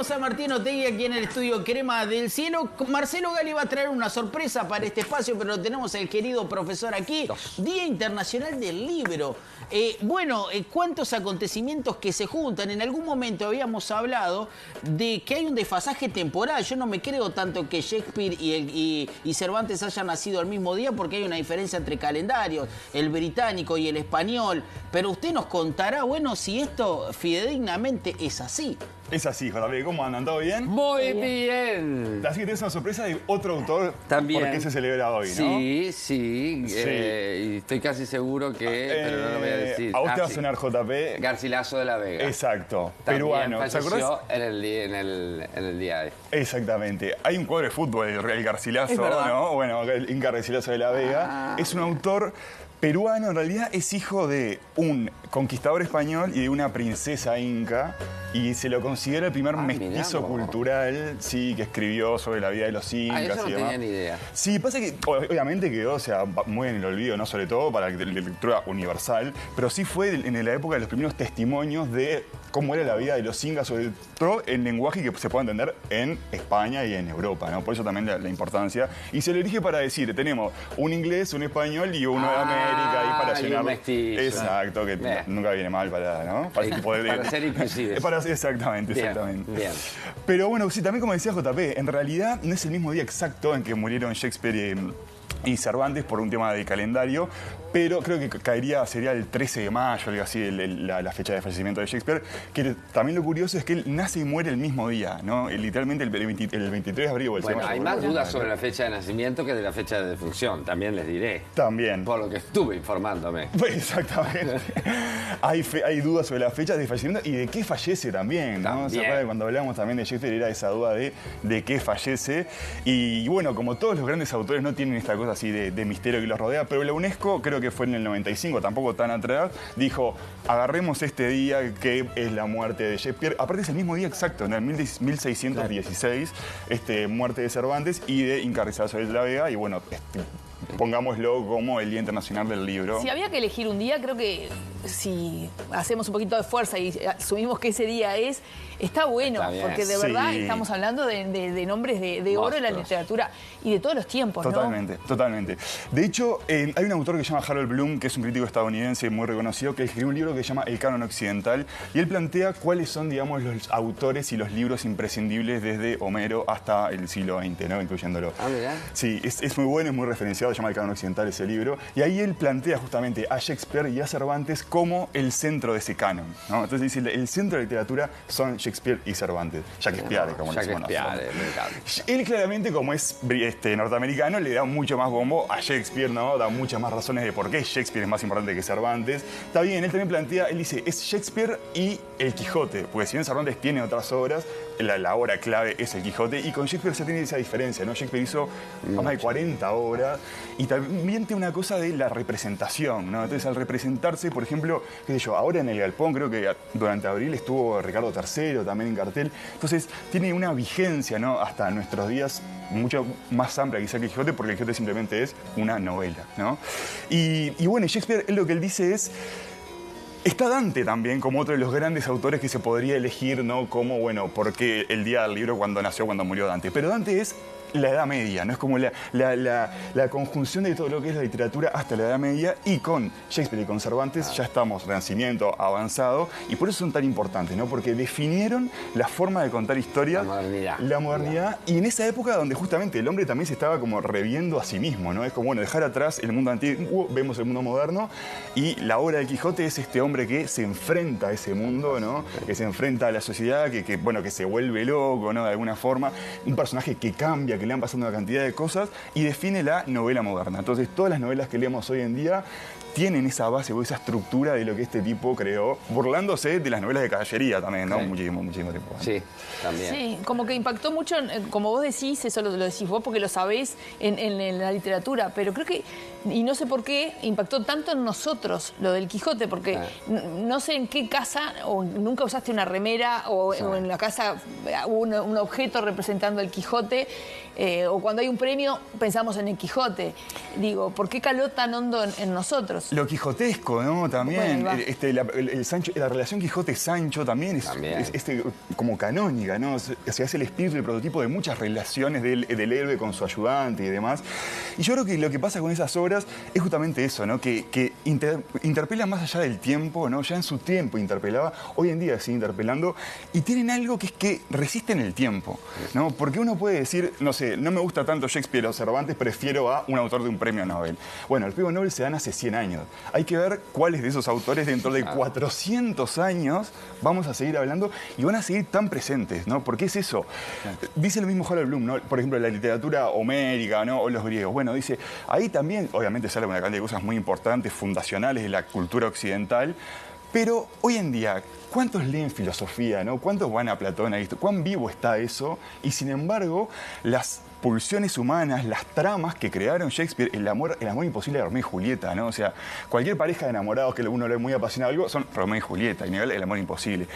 tenemos a Martín Otegui aquí en el estudio Crema del Cielo. Marcelo Gali va a traer una sorpresa para este espacio, pero lo tenemos el querido profesor aquí. Día Internacional del Libro. ¿Cuántos acontecimientos que se juntan? En algún momento habíamos hablado de que hay un desfasaje temporal. Yo no me creo tanto que Shakespeare y Cervantes hayan nacido al mismo día, porque hay una diferencia entre calendarios, el británico y el español. Pero usted nos contará, bueno, si esto fidedignamente es así. Es así, JP. ¿Cómo andan? ¿Todo bien? Muy bien. Así que tienes una sorpresa de otro autor. También. ¿Por qué se celebra hoy, no? Sí. Y estoy casi seguro que... pero no lo voy a decir. A vos te va a sonar, JP. Garcilaso de la Vega. Exacto. También peruano. ¿Se acordás? en el día de... Exactamente. Hay un cuadro de fútbol, el Garcilaso, ¿no? Bueno, el Inca Garcilaso de la Vega. Es un autor peruano, en realidad es hijo de un conquistador español y de una princesa inca, y se lo considera el primer mestizo cultural, sí, que escribió sobre la vida de los incas eso no y demás. tenía ni idea. Sí, pasa que obviamente quedó, o sea, muy en el olvido, no sobre todo para la lectura universal, pero sí fue en la época de los primeros testimonios de cómo era la vida de los incas, sobre todo en lenguaje que se puede entender en España y en Europa, ¿no? Por eso también la importancia. Y se lo elige para decir, tenemos un inglés, un español y uno de América, y para llenar. Un mestizo. Exacto, que nunca viene mal para, ¿no? Para ser inclusive. Exactamente. Bien. Pero bueno, sí, también como decía JP, en realidad no es el mismo día exacto en que murieron Shakespeare y Cervantes por un tema de calendario, pero creo que sería el 13 de mayo, algo así, la fecha de fallecimiento de Shakespeare, que también lo curioso es que él nace y muere el mismo día, ¿no? Literalmente el 23 de abril o el 6 de mayo. Hay más dudas sobre la fecha de nacimiento que de la fecha de defunción, también les diré. También. Por lo que estuve informándome. Pues exactamente. Hay dudas sobre la fecha de fallecimiento y de qué fallece también, ¿no? ¿Se acuerdan cuando hablábamos también de Shakespeare era esa duda de qué fallece? Y bueno, como todos los grandes autores no tienen esta cosa así de misterio que los rodea, pero la UNESCO, creo que fue en el 95, tampoco tan atrás, dijo, agarremos este día que es la muerte de Shakespeare. Aparte es el mismo día exacto, en el 1616, muerte de Cervantes y de Inca Garcilaso de la Vega, y bueno, pongámoslo como el Día Internacional del Libro. Si había que elegir un día, creo que si hacemos un poquito de fuerza y asumimos que ese día está bueno, porque de verdad estamos hablando de nombres de oro en la literatura y de todos los tiempos, Totalmente, ¿no? Totalmente. De hecho, hay un autor que se llama Harold Bloom, que es un crítico estadounidense muy reconocido, que escribió un libro que se llama El Canon Occidental, y él plantea cuáles son, digamos, los autores y los libros imprescindibles desde Homero hasta el siglo XX, ¿no? Incluyéndolo. Mirá. Sí, es muy bueno, es muy referenciado, se llama El Canon Occidental ese libro, y ahí él plantea justamente a Shakespeare y a Cervantes como el centro de ese canon, ¿no? Entonces dice, el centro de la literatura son Shakespeare y Cervantes. Shakespeare, como le decimos nosotros. Él claramente, como es norteamericano, le da mucho más bombo a Shakespeare, ¿no? Da muchas más razones de por qué Shakespeare es más importante que Cervantes. Está bien, él también plantea, él dice, es Shakespeare y el Quijote, porque si bien Cervantes tiene otras obras, la obra clave es el Quijote, y con Shakespeare se tiene esa diferencia, ¿no? Shakespeare hizo más de 40 obras, y también tiene una cosa de la representación, ¿no? Entonces, al representarse, por ejemplo, qué sé yo, ahora en el Galpón, creo que durante abril estuvo Ricardo III también en cartel. Entonces, tiene una vigencia, ¿no? Hasta nuestros días mucho más amplia quizá que el Quijote, porque el Quijote simplemente es una novela, ¿no? Y bueno, Shakespeare, lo que él dice es... Está Dante también como otro de los grandes autores que se podría elegir, ¿no? Como, bueno, ¿por qué el día del libro cuando murió Dante? Pero Dante es la Edad Media, ¿no? Es como la conjunción de todo lo que es la literatura hasta la Edad Media, y con Shakespeare y con Cervantes ya estamos Renacimiento avanzado, y por eso son tan importantes, ¿no? Porque definieron la forma de contar historias, la modernidad, y en esa época donde justamente el hombre también se estaba como reviendo a sí mismo, ¿no? Es como, bueno, dejar atrás el mundo antiguo, vemos el mundo moderno, y la obra de Quijote es este hombre que se enfrenta a ese mundo, ¿no? Que se enfrenta a la sociedad, que se vuelve loco, ¿no? De alguna forma, un personaje que cambia, que le han pasado una cantidad de cosas, y define la novela moderna. Entonces, todas las novelas que leemos hoy en día tienen esa base o esa estructura de lo que este tipo creó, burlándose de las novelas de caballería también, ¿no? Muchísimo tiempo. Sí, también. Sí, como que impactó mucho, como vos decís, eso lo decís vos porque lo sabés en la literatura, pero creo que, y no sé por qué, impactó tanto en nosotros lo del Quijote, porque no sé en qué casa, o nunca usaste una remera, o en la casa hubo un objeto representando el Quijote, o cuando hay un premio pensamos en el Quijote. Digo, ¿por qué caló tan hondo en nosotros? Lo quijotesco, ¿no? También. Bueno, el Sancho, la relación Quijote-Sancho también es como canónica, ¿no? O sea, es el espíritu y el prototipo de muchas relaciones del héroe con su ayudante y demás. Y yo creo que lo que pasa con esas obras es justamente eso, ¿no? Que interpelan más allá del tiempo, ¿no? Ya en su tiempo interpelaba, hoy en día sigue interpelando, y tienen algo que es que resisten el tiempo, ¿no? Porque uno puede decir, no sé, no me gusta tanto Shakespeare o Cervantes, prefiero a un autor de un premio Nobel. Bueno, el premio Nobel se dan hace 100 años. Hay que ver cuáles de esos autores dentro de 400 años vamos a seguir hablando y van a seguir tan presentes, ¿no? Porque es eso. Dice lo mismo Harold Bloom, ¿no? Por ejemplo, la literatura homérica, ¿no? O los griegos. Bueno, dice, ahí también, obviamente sale una cantidad de cosas muy importantes, fundacionales de la cultura occidental, pero hoy en día, ¿cuántos leen filosofía, no? ¿Cuántos van a Platón, a esto? ¿Cuán vivo está eso? Y sin embargo, las pulsiones humanas, las tramas que crearon Shakespeare, el amor imposible de Romeo y Julieta, ¿no? O sea, cualquier pareja de enamorados que uno lee muy apasionado algo, son Romeo y Julieta, y nivel el amor imposible.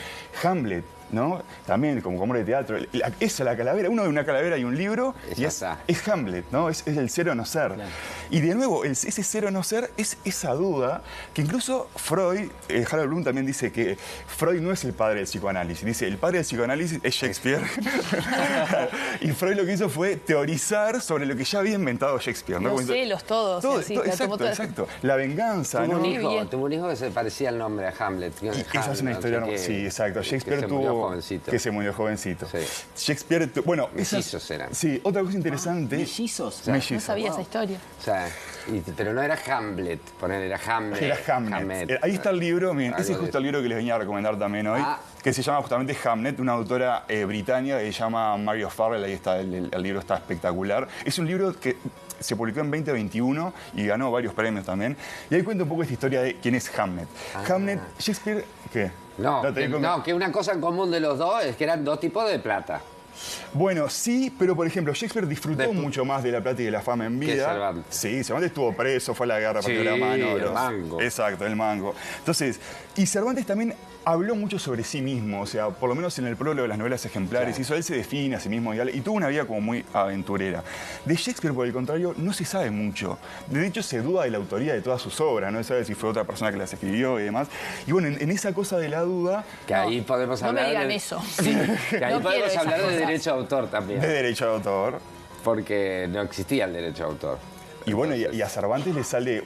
Hamlet, ¿no? También como obra de teatro. Esa, la calavera, uno de una calavera y un libro, y es Hamlet, ¿no? Es el ser o no ser. Claro. Y de nuevo, ese ser o no ser es esa duda que incluso Freud, Harold Bloom también dice que Freud no es el padre del psicoanálisis. Dice, el padre del psicoanálisis es Shakespeare. Y Freud lo que hizo fue teorizar sobre lo que ya había inventado Shakespeare, ¿no? Los celos, todos. Exacto. La venganza, tuvo ¿no? Tuvo un hijo que se parecía al nombre de Hamlet. Esa es una historia, sí, exacto. Shakespeare tuvo... Que se murió jovencito. Sí. Shakespeare, bueno... Mellizos eran. Sí, otra cosa interesante... ¿Mellizos? O sea, no sabía esa historia. O sea, pero no era Hamlet, era Hamlet. Era Hamlet. Ahí está el libro, miren, ese es justo el libro que les venía a recomendar también hoy, que se llama justamente Hamlet, una autora británica que se llama Mary O'Farrell, ahí está, el libro está espectacular. Es un libro que se publicó en 2021 y ganó varios premios también. Y ahí cuenta un poco esta historia de quién es Hamlet. Hamlet, Shakespeare, ¿qué? No, que una cosa en común de los dos es que eran dos tipos de plata. Bueno, sí, pero por ejemplo, Shakespeare disfrutó mucho más de la plata y de la fama en vida. Cervantes. Sí, Cervantes estuvo preso, fue a la guerra, partió la mano. El mango. Exacto, el mango. Entonces, y Cervantes también habló mucho sobre sí mismo, o sea, por lo menos en el prólogo de las novelas ejemplares, él se define a sí mismo y tuvo una vida como muy aventurera. De Shakespeare, por el contrario, no se sabe mucho. De hecho, se duda de la autoría de todas sus obras, no se sabe si fue otra persona que las escribió y demás. Y bueno, en esa cosa de la duda... Que ahí podemos hablar... No me digan eso. Sí, que ahí podemos hablar de derecho de autor también. De derecho de autor. Porque no existía el derecho de autor. Y bueno, y a Cervantes le sale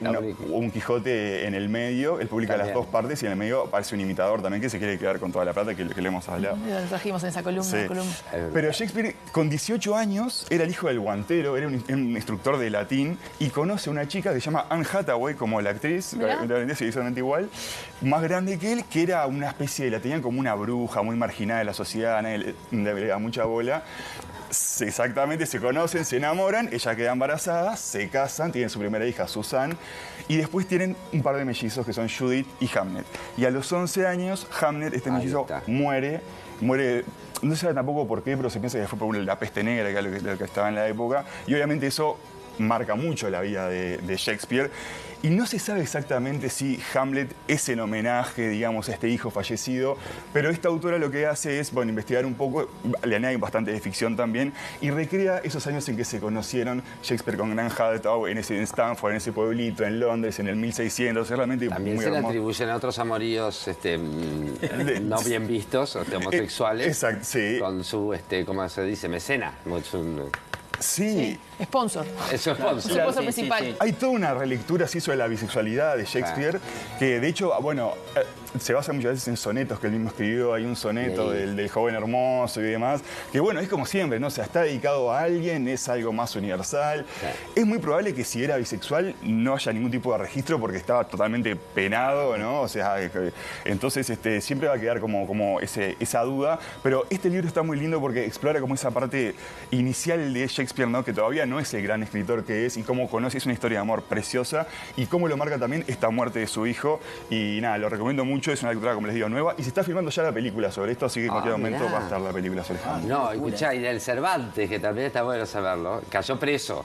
un Quijote en el medio, él publica las dos partes y en el medio aparece un imitador también que se quiere quedar con toda la plata que le hemos hablado. Lo trajimos en esa columna. Sí. Pero Shakespeare, con 18 años, era el hijo del guantero, era un instructor de latín y conoce a una chica que se llama Anne Hathaway, como la actriz, se exactamente igual, más grande que él, que era una especie de, la tenían como una bruja muy marginada de la sociedad, nadie le daba mucha bola. Exactamente, se conocen, se enamoran, ella queda embarazada, se casan, tienen su primera hija, Susan, y después tienen un par de mellizos que son Judith y Hamlet. Y a los 11 años, Hamlet, este mellizo, muere, no se sabe tampoco por qué, pero se piensa que fue por la peste negra, que era lo que estaba en la época, y obviamente eso marca mucho la vida de Shakespeare. Y no se sabe exactamente si Hamlet es en homenaje, digamos, a este hijo fallecido, pero esta autora lo que hace es, bueno, investigar un poco, le añade bastante de ficción también, y recrea esos años en que se conocieron Shakespeare con Anne Hathaway en Stanford, en ese pueblito, en Londres, en el 1600, realmente también muy se le hermoso. atribuyen a otros amoríos no bien vistos, homosexuales, exacto, sí. Con su, ¿cómo se dice? Mecena. Sí. Sponsor. Eso es sponsor. Sponsor principal. Sí. Hay toda una relectura así sobre la bisexualidad de Shakespeare, que de hecho, bueno, se basa muchas veces en sonetos que él mismo escribió. Hay un soneto del joven hermoso y demás, que bueno, es como siempre, ¿no? O sea, está dedicado a alguien, es algo más universal. Es muy probable que si era bisexual no haya ningún tipo de registro porque estaba totalmente penado, ¿no? O sea, entonces siempre va a quedar como esa duda. Pero este libro está muy lindo porque explora como esa parte inicial de Shakespeare, ¿no? Que todavía no es el gran escritor que es y cómo conoce, es una historia de amor preciosa y cómo lo marca también esta muerte de su hijo. Y nada, lo recomiendo mucho, es una lectura, como les digo, nueva y se está filmando ya la película sobre esto, así que en cualquier momento va a estar la película sobre Hamlet. No, escuchá, y del Cervantes, que también está bueno saberlo, cayó preso.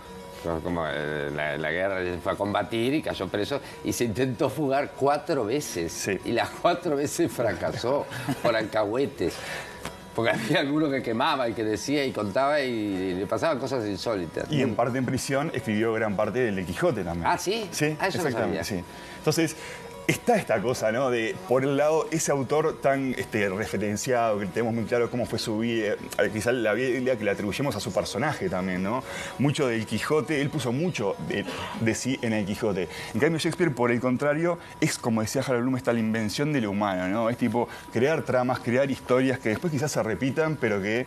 Como la guerra fue a combatir y cayó preso y se intentó fugar 4 veces. Sí. Y las 4 veces fracasó por alcahuetes. Porque había alguno que quemaba y que decía y contaba y le pasaban cosas insólitas. Y en parte en prisión escribió gran parte del de Quijote también. Ah, ¿sí? Sí, Ah, eso no exactamente, sabía. sí. Entonces, está esta cosa, ¿no? De, por un lado, ese autor tan referenciado, que tenemos muy claro cómo fue su vida, quizás la vida que le atribuyemos a su personaje también, ¿no? Mucho del Quijote, él puso mucho de sí en el Quijote. En cambio, Shakespeare, por el contrario, es, como decía Harold Bloom, está la invención de lo humano, ¿no? Es tipo crear tramas, crear historias que después quizás se repitan, pero que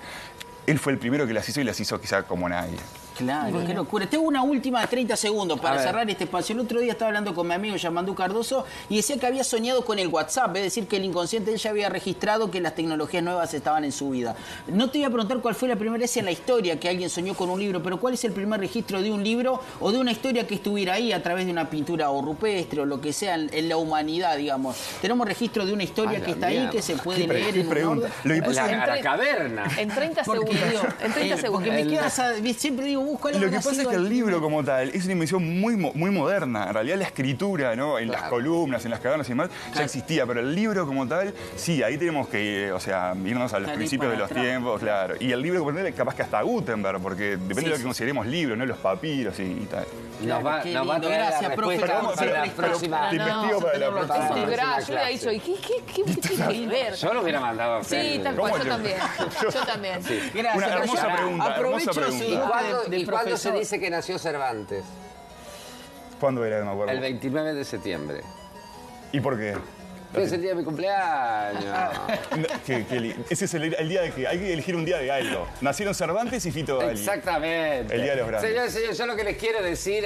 él fue el primero que las hizo y las hizo quizás como nadie. Claro, qué locura. Tengo una última de 30 segundos para cerrar este espacio. El otro día estaba hablando con mi amigo Yamandú Cardoso y decía que había soñado con el WhatsApp, es decir, que el inconsciente de él ya había registrado que las tecnologías nuevas estaban en su vida. No te voy a preguntar cuál fue la primera vez en la historia que alguien soñó con un libro, pero cuál es el primer registro de un libro o de una historia que estuviera ahí a través de una pintura o rupestre o lo que sea en la humanidad, digamos. Tenemos registro de una historia que está ahí, que se puede leer en un orden. Lo que pasa A la caverna. En 30 Porque, segundos. digo, En 30 segundos. porque me quedas siempre digo, busco Lo que pasa es que el libro como tal es una invención muy moderna. En realidad la escritura, ¿no? En las columnas, en las cavernas y demás, ya existía. Pero el libro como tal, sí, ahí tenemos que, o sea, irnos a los principios de los tiempos, claro. Y el libro como tal, capaz que hasta Gutenberg, porque depende de lo que consideremos libro, ¿no? Los papiros y tal. Nos va a Qué traer lindo. la Gracias, profe. respuesta Vamos a para la hacer próxima. Te investigo para la próxima. Es un gra, yo clase. hubiera dicho, ¿y qué tiene que ver? Yo lo hubiera mandado a hacer. Sí, tal cual, ¿Cómo yo yo? también. Yo también. Gracias. Una hermosa Pero pregunta, aprovecho hermosa su pregunta. dote de ¿Y cuándo se profesor. dice que nació Cervantes? ¿Cuándo era? No me acuerdo. El 29 de septiembre. ¿Y por qué? Es el día de mi cumpleaños. Ese es el día de que hay que elegir un día de algo. Nacieron Cervantes y Fito Gali. Exactamente. El día de los grandes. Señores, yo lo que les quiero decir